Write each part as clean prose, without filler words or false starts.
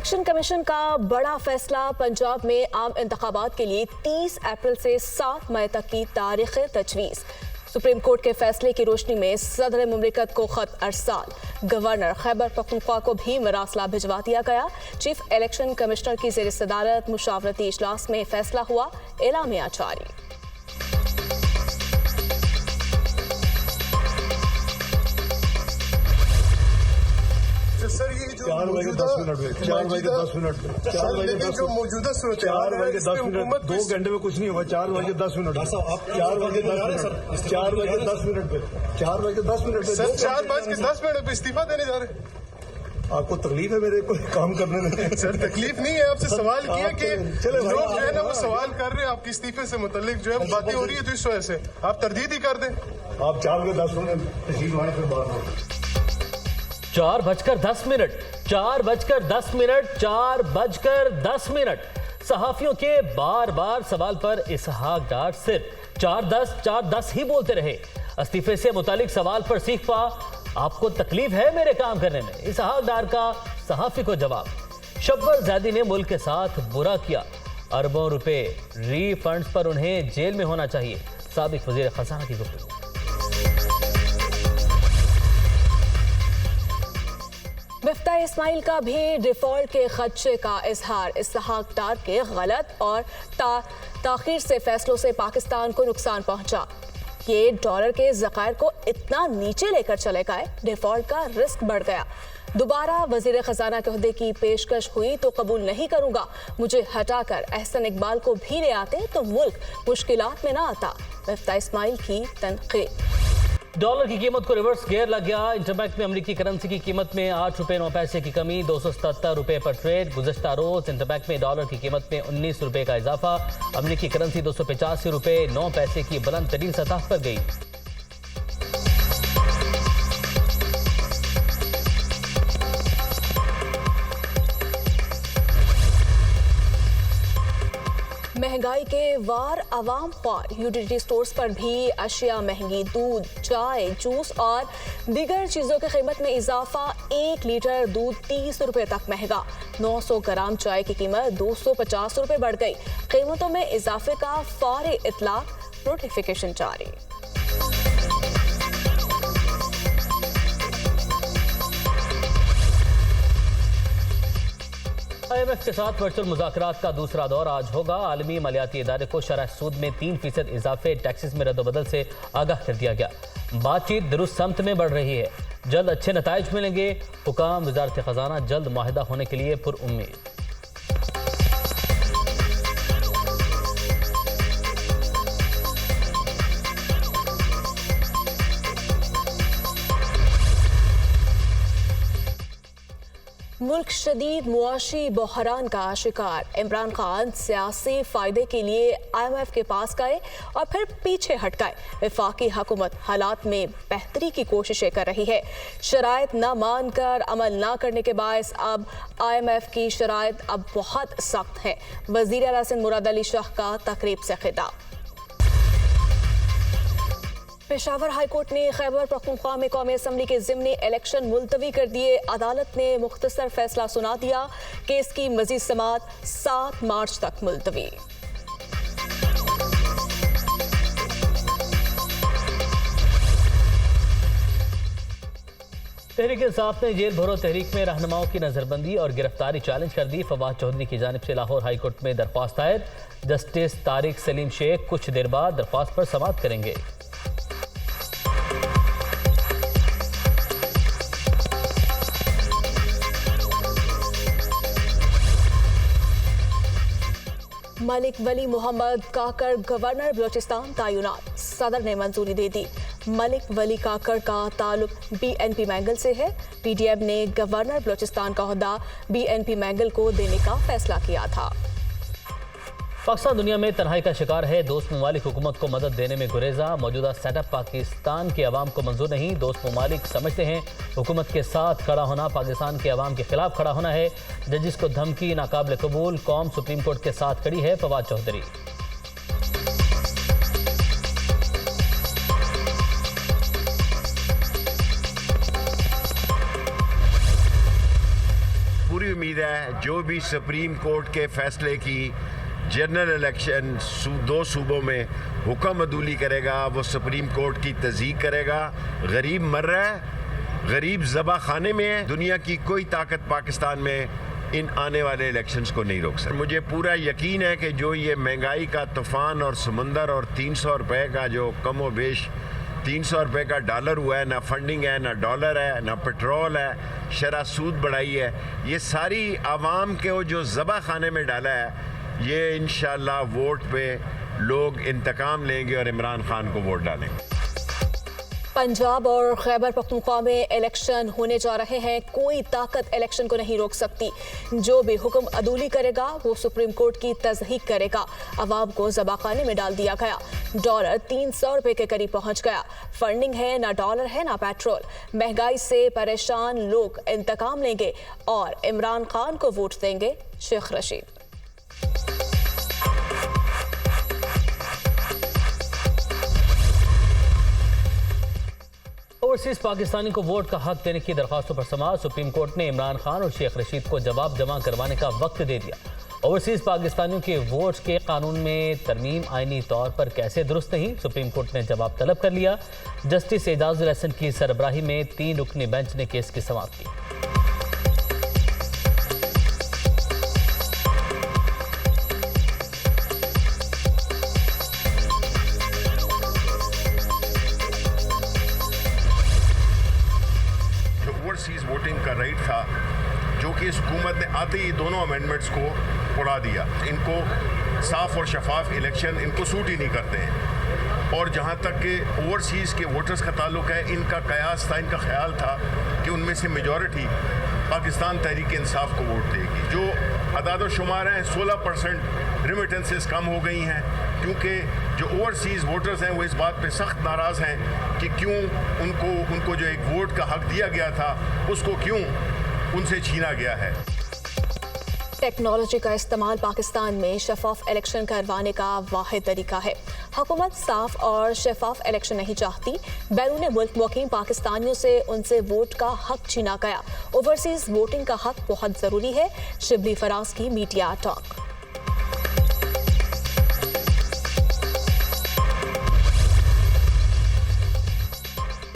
Election commission का बड़ा फैसला। पंजाब में आम इंतखाबात के लिए 30 अप्रैल से 7 मई तक की तारीख तजवीज़। सुप्रीम कोर्ट के फैसले की रोशनी में सदर मुमलिकत को खत अरसाल। गवर्नर खैबर पख्तूनख्वा को भी मरासला भिजवा दिया गया। चीफ इलेक्शन कमिश्नर की ज़ेर सदारत मुशावरती इजलास में फैसला हुआ। एलामिया जारी। सर ये जो 4 बजे 10 मिनट में 4 बजे 10 मिनट में 4 बजे 10 जो मौजूदा सूरत 4 बजे 10 मिनट 2 घंटे में कुछ नहीं हुआ। 4 बजे 10 मिनट 4 बजे 10 मिनट 4 बजे 10 मिनट पे 4 बजे 10 मिनट पे सर 4 बज के 10 मिनट पे इस्तीफा देने जा रहे हैं। आपको तकलीफ है मेरे को काम करने में? सर तकलीफ नहीं है, आपसे सवाल किया कि लोग जो है ना वो सवाल कर रहे हैं आपके इस्तीफे से मुतालिक जो है बातें हो रही है, तो इस वजह से आप तरदीद ही कर दें। आप 4 बजे 10 मिनट तशरीफ लाने फिर बात हो। 4:10 4:10 सहाफियों के बार बार सवाल पर इसहाक डार सिर्फ 4:10 ही बोलते रहे। इस्तीफे से मुतालिक सवाल पर सीख पा आपको तकलीफ है मेरे काम करने में? इसहाक डार का सहाफी को जवाब। शब्बर ज़ैदी ने मुल्क के साथ बुरा किया। अरबों रुपए रीफंड्स पर उन्हें जेल में होना चाहिए। साबिक वजीर खजाना की गुफ्तगू। मिफ्ता इस्माइल का भी डिफॉल्ट के खदशे का इजहार। इसहाक डार के गलत और ताखीर से फैसलों से पाकिस्तान को नुकसान पहुंचा। ये डॉलर के ज़खायर को इतना नीचे लेकर चले गए, डिफॉल्ट का रिस्क बढ़ गया। दोबारा वजीर खजाना के ओहदे की पेशकश हुई तो कबूल नहीं करूंगा। मुझे हटाकर एहसन इकबाल को भी ले आते तो मुल्क मुश्किलात में ना आता। मिफ्ता इस्माइल की तनकीद। डॉलर की कीमत को रिवर्स गियर लग गया। इंटरबैंक में अमरीकी करेंसी की कीमत में 8 रुपए 9 पैसे की कमी, 277 रुपए पर ट्रेड। गुज़श्ता रोज इंटरबैंक में डॉलर की कीमत में 19 रुपए का इजाफा। अमरीकी करेंसी 285 रुपए 9 पैसे की बुलंद तरीन सतह पर गई। महंगाई के वार अवाम ख्वार। यूटिलिटी स्टोर्स पर भी अशिया महंगी। दूध, चाय, जूस और दीगर चीज़ों की कीमत में इजाफा। 1 लीटर दूध 30 रुपए तक महंगा। 900 ग्राम चाय की कीमत 250 रुपए बढ़ गई। कीमतों में इजाफे का फौरी इतलाक, नोटिफिकेशन जारी। IMF के साथ वर्चुअल मुज़ाकरात का दूसरा दौर आज होगा। आलमी मालियाती इदारे को शरह सूद में 3% इजाफे, टैक्सेस में रद्दबदल से आगाह कर दिया गया। बातचीत दुरुस्त समत में बढ़ रही है। जल्द अच्छे नताइज मिलेंगे। हुकाम वज़ारत खजाना जल्द मुआहिदा होने के लिए पुरउम्मीद। मुल्क शदीद मुआशी बहरान का शिकार। इमरान खान सियासी फायदे के लिए IMF के पास गए और फिर पीछे हट गए। वफाकी हुकूमत हालात में बेहतरी की कोशिशें कर रही है। शराइत न मानकर अमल न करने के बायस अब IMF की शराइत अब बहुत सख्त है। वज़ीर आला सिंध मुराद अली शाह का तकरीब से खिताब। पेशावर हाई कोर्ट ने खैबर पख्तूनख्वा में कौमी असम्बली के ज़िम्नी इलेक्शन मुलतवी कर दिए। अदालत ने मुख्तसर फैसला सुना दिया। केस की मजीद समाअत 7 मार्च तक मुलतवी। तहरीक इंसाफ ने जेल भरो तहरीक में रहनुमाओं की नजरबंदी और गिरफ्तारी चैलेंज कर दी। फवाद चौधरी की जानिब से लाहौर हाई कोर्ट में दरख्वास्त दायर। जस्टिस तारिक सलीम शेख कुछ देर बाद दरख्वास्त पर समाअत करेंगे। मलिक वली मोहम्मद काकर गवर्नर बलोचिस्तान तैनात। सदर ने मंजूरी दे दी। मलिक वली काकर का ताल्लुक BNP मैंगल से है। PDM ने गवर्नर बलोचिस्तान का ओहदा BNP मैंगल को देने का फैसला किया था। पाकिस्तान दुनिया में तन्हाई का शिकार है। दोस्त ममालिक हुकूमत को मदद देने में गुरेजा। मौजूदा सेटअप पाकिस्तान के अवाम को मंजूर नहीं। दोस्त ममालिक समझते हैं हुकूमत के साथ खड़ा होना पाकिस्तान के अवाम के खिलाफ खड़ा होना है। जजिस को धमकी नाकाबिल कबूल। कौम सुप्रीम कोर्ट के साथ खड़ी है। फवाद चौधरी। पूरी उम्मीद उम्मीद है जो भी सुप्रीम कोर्ट के फैसले की जनरल इलेक्शन 2 सूबों में हुक्म अदूली करेगा, वो सुप्रीम कोर्ट की तस्दीक करेगा। गरीब मर रहा है, गरीब ज़बा खाने में है। दुनिया की कोई ताकत पाकिस्तान में इन आने वाले इलेक्शंस को नहीं रोक सकती। मुझे पूरा यकीन है कि जो ये महंगाई का तूफान और समंदर और 300 रुपये का जो कम व बेश 300 रुपये का डॉलर हुआ है, ना फंडिंग है, ना डॉलर है, ना पेट्रोल है, शरह सूद बढ़ाई है, ये सारी आवाम के जो ज़बा खाने में डाला है, ये इंशाअल्लाह वोट पे लोग इंतकाम लेंगे और इमरान खान को वोट डालेंगे। पंजाब और खैबर पख्तूनख्वा में इलेक्शन होने जा रहे हैं। कोई ताकत इलेक्शन को नहीं रोक सकती। जो भी हुक्म अदूली करेगा वो सुप्रीम कोर्ट की तस्दीक करेगा। अवाम को ज़बाखाने में डाल दिया गया। डॉलर 300 रुपए के करीब पहुंच गया। फंडिंग है, ना डॉलर है ना पेट्रोल। महंगाई से परेशान लोग इंतकाम लेंगे और इमरान खान को वोट देंगे। शेख रशीद। ओवरसीज पाकिस्तानी को वोट का हक देने की दरख्वास्तों पर समाअत। सुप्रीम कोर्ट ने इमरान खान और शेख रशीद को जवाब जमा करवाने का वक्त दे दिया। ओवरसीज पाकिस्तानियों के वोट के कानून में तरमीम आईनी तौर पर कैसे दुरुस्त नहीं, सुप्रीम कोर्ट ने जवाब तलब कर लिया। जस्टिस एजाजुल हसन की सरबराही में 3 रुकनी बेंच ने केस की समाअत की। ओवरसीज वोटिंग का राइट था, जो कि इस हुकूमत ने आते ही दोनों अमेंडमेंट्स को उड़ा दिया। इनको साफ और शफाफ इलेक्शन इनको सूट ही नहीं करते हैं। और जहाँ तक कि ओवरसीज़ के वोटर्स का ताल्लुक है, इनका कयास था, इनका ख्याल था कि उनमें से मेजॉरिटी पाकिस्तान तहरीक इंसाफ को वोट देगी। जो अदाद शुमार हैं, 16% रिमिटेंसेस कम हो गई हैं, क्योंकि जो ओवरसीज़ वोटर्स हैं वो इस बात पे सख्त नाराज़ हैं कि क्यों उनको जो एक वोट का हक दिया गया था उसको क्यों उनसे छीना गया है। टेक्नोलॉजी का इस्तेमाल पाकिस्तान में शफाफ इलेक्शन करवाने का वाहिद तरीका है। हुकूमत साफ और शफाफ इलेक्शन नहीं चाहती। बैरून मुल्क मुकीम पाकिस्तानियों से उनसे वोट का हक छीना गया। ओवरसीज वोटिंग का हक बहुत ज़रूरी है। शिबली फराज की मीडिया टॉक।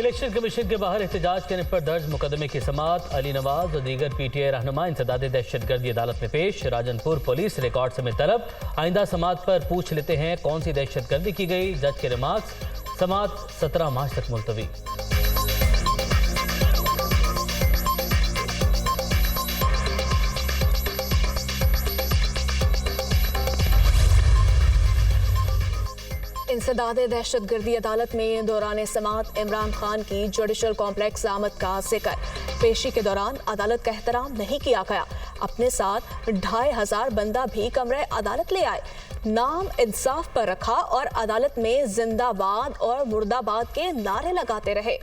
इलेक्शन कमीशन के बाहर एहतजाज करने पर दर्ज मुकदमे की समाअत। अली नवाज और दीगर PTI रहनुमा इंसदाद दहशतगर्दी अदालत में पेश। राजनपुर पुलिस रिकॉर्ड समेत तलब। आइंदा समाअत पर पूछ लेते हैं कौन सी दहशतगर्दी की गई। जज के रिमार्क्स। समाअत 17 मार्च तक मुलतवी। इंसदाद दहशतगर्दी अदालत में दौरान समाअत इमरान खान की जुडिशल कॉम्प्लेक्स आमद का जिक्र। पेशी के दौरान अदालत का एहतराम नहीं किया गया। अपने साथ 2500 बंदा भी कमरे अदालत ले आए। नाम इंसाफ पर रखा और अदालत में जिंदाबाद और मुर्दाबाद के नारे लगाते रहे।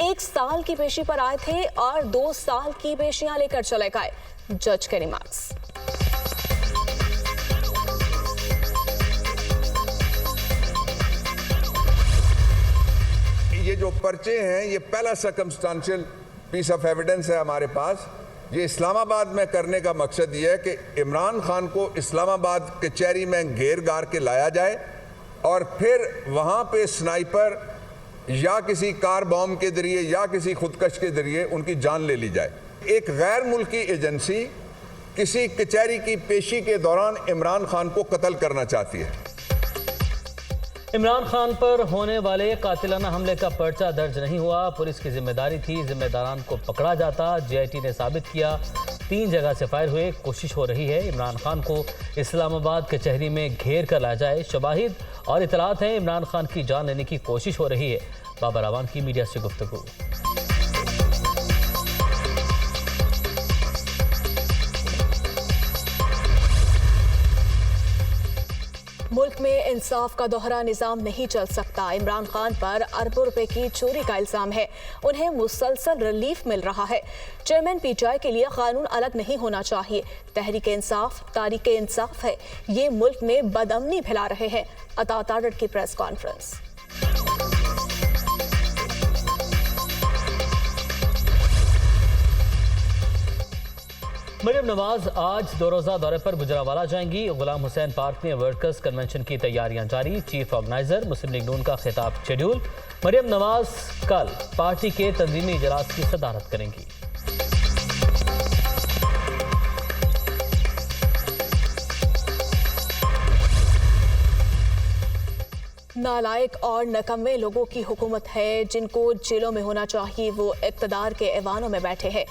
1 साल की पेशी पर आए थे और 2 साल की पेशियां लेकर चले गए। जज के रिमार्क्स। ये जो पर्चे हैं, ये पहला सर्कमस्टांशियल पीस ऑफ एविडेंस है हमारे पास। ये इस्लामाबाद में करने का मकसद ये है कि इमरान खान को इस्लामाबाद कचहरी में घेर गार के लाया जाए और फिर वहाँ पे स्नाइपर या किसी कार बॉम्ब के जरिए या किसी खुदकश के जरिए उनकी जान ले ली जाए। एक गैर मुल्की एजेंसी किसी कचहरी की पेशी के दौरान इमरान खान को कत्ल करना चाहती है। इमरान खान पर होने वाले कातिलाना हमले का पर्चा दर्ज नहीं हुआ। पुलिस की जिम्मेदारी थी, जिम्मेदारान को पकड़ा जाता। JIT ने साबित किया। 3 जगह से फायर हुए। कोशिश हो रही है इमरान खान को इस्लामाबाद कचहरी में घेर कर लाया जाए। शवाहिद और इतलात हैं इमरान खान की जान लेने की कोशिश हो रही है। बाबर अवान की मीडिया से गुफ्तगू। मुल्क में इंसाफ का दोहरा निज़ाम नहीं चल सकता। इमरान खान पर अरबों रुपए की चोरी का इल्ज़ाम है। उन्हें मुसलसल रिलीफ मिल रहा है। चेयरमैन PTI के लिए कानून अलग नहीं होना चाहिए। तहरीक इंसाफ तारीक इंसाफ है। ये मुल्क में बदअमनी फैला रहे हैं। अता तारड़ की प्रेस कॉन्फ्रेंस। मरियम नवाज आज 2 रोज़ा दौरे पर गुजरावाला जाएंगी। गुलाम हुसैन पार्क में वर्कर्स कन्वेंशन की तैयारियां जारी। चीफ ऑर्गेनाइजर मुस्लिम लीग नून का खिताब शेड्यूल। मरियम नवाज कल पार्टी के तंजीमी इजलास की सदारत करेंगी। नालायक और नकम्मे लोगों की हुकूमत है, जिनको जेलों में होना चाहिए वो इक़्तिदार के ऐवानों में बैठे हैं।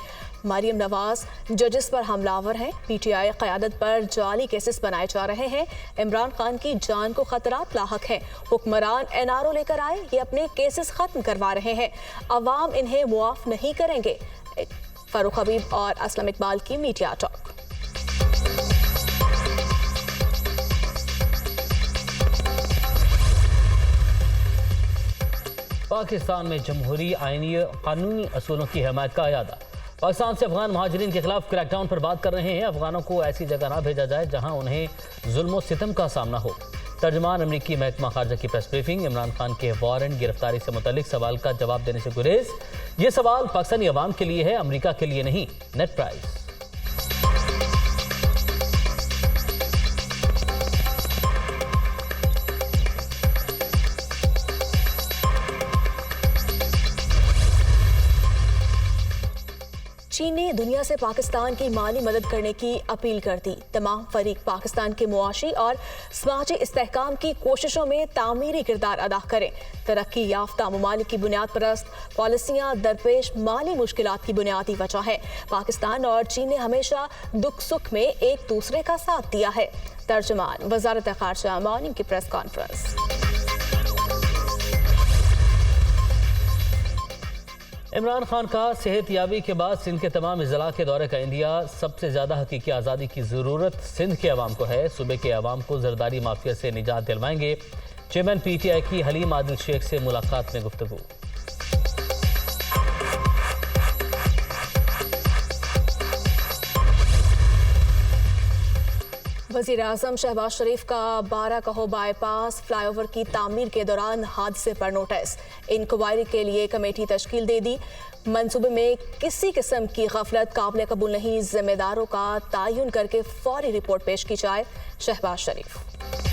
मरियम नवाज जजेस पर हमलावर हैं। पीटीआई क़यादत पर जाली केसेस बनाए जा रहे हैं। इमरान खान की जान को खतरात लाहक हैं। हुक्मरान एनआरओ लेकर आए, ये अपने केसेस खत्म करवा रहे हैं। अवाम इन्हें मुआफ नहीं करेंगे। फारूक हबीब और असलम इकबाल की मीडिया टॉक। पाकिस्तान में जमहूरी आईनी कानूनी असूलों की हिमायत का अयादा। पाकिस्तान से अफगान महाजरीन के खिलाफ क्रैकडाउन पर बात कर रहे हैं। अफगानों को ऐसी जगह ना भेजा जाए जहां उन्हें जुल्म और सितम का सामना हो। तर्जमान अमरीकी महकमा खारजा की प्रेस ब्रीफिंग। इमरान खान के वारंट गिरफ्तारी से मुतल्लिक सवाल का जवाब देने से गुरेज। ये सवाल पाकिस्तानी अवाम के लिए है, अमरीका के लिए नहीं। Net price. चीन ने दुनिया से पाकिस्तान की माली मदद करने की अपील कर दी। तमाम फरीक पाकिस्तान के मुआशी और समाजी इस्तेहकाम की कोशिशों में तामीरी किरदार अदा करें। तरक्की याफ्ता ममालिक की बुनियाद परस्त पॉलिसियाँ दरपेश माली मुश्किलात की बुनियादी वजह है। पाकिस्तान और चीन ने हमेशा दुख सुख में एक दूसरे का साथ दिया है। तर्जुमान वजारत खारजा मॉर्निंग की प्रेस कॉन्फ्रेंस। इमरान खान का सेहतयाबी के बाद सिंध के तमाम अजला के दौरे का इंडिया। सबसे ज़्यादा हकीकी आज़ादी की ज़रूरत सिंध के अवाम को है। सूबे के अवाम को जरदारी माफिया से निजात दिलवाएंगे। चेयरमैन पीटीआई की हलीम आदिल शेख से मुलाकात में गुफ्तगू। वज़ीर आज़म शहबाज शरीफ का 12 कहो बाईपास फ्लाईओवर की तामीर के दौरान हादसे पर नोटिस। इंक्वायरी के लिए कमेटी तश्कील दे दी। मंसूबे में किसी किस्म की गफलत काबिल कबूल नहीं। जिम्मेदारों का तयन करके फौरी रिपोर्ट पेश की जाए। शहबाज शरीफ।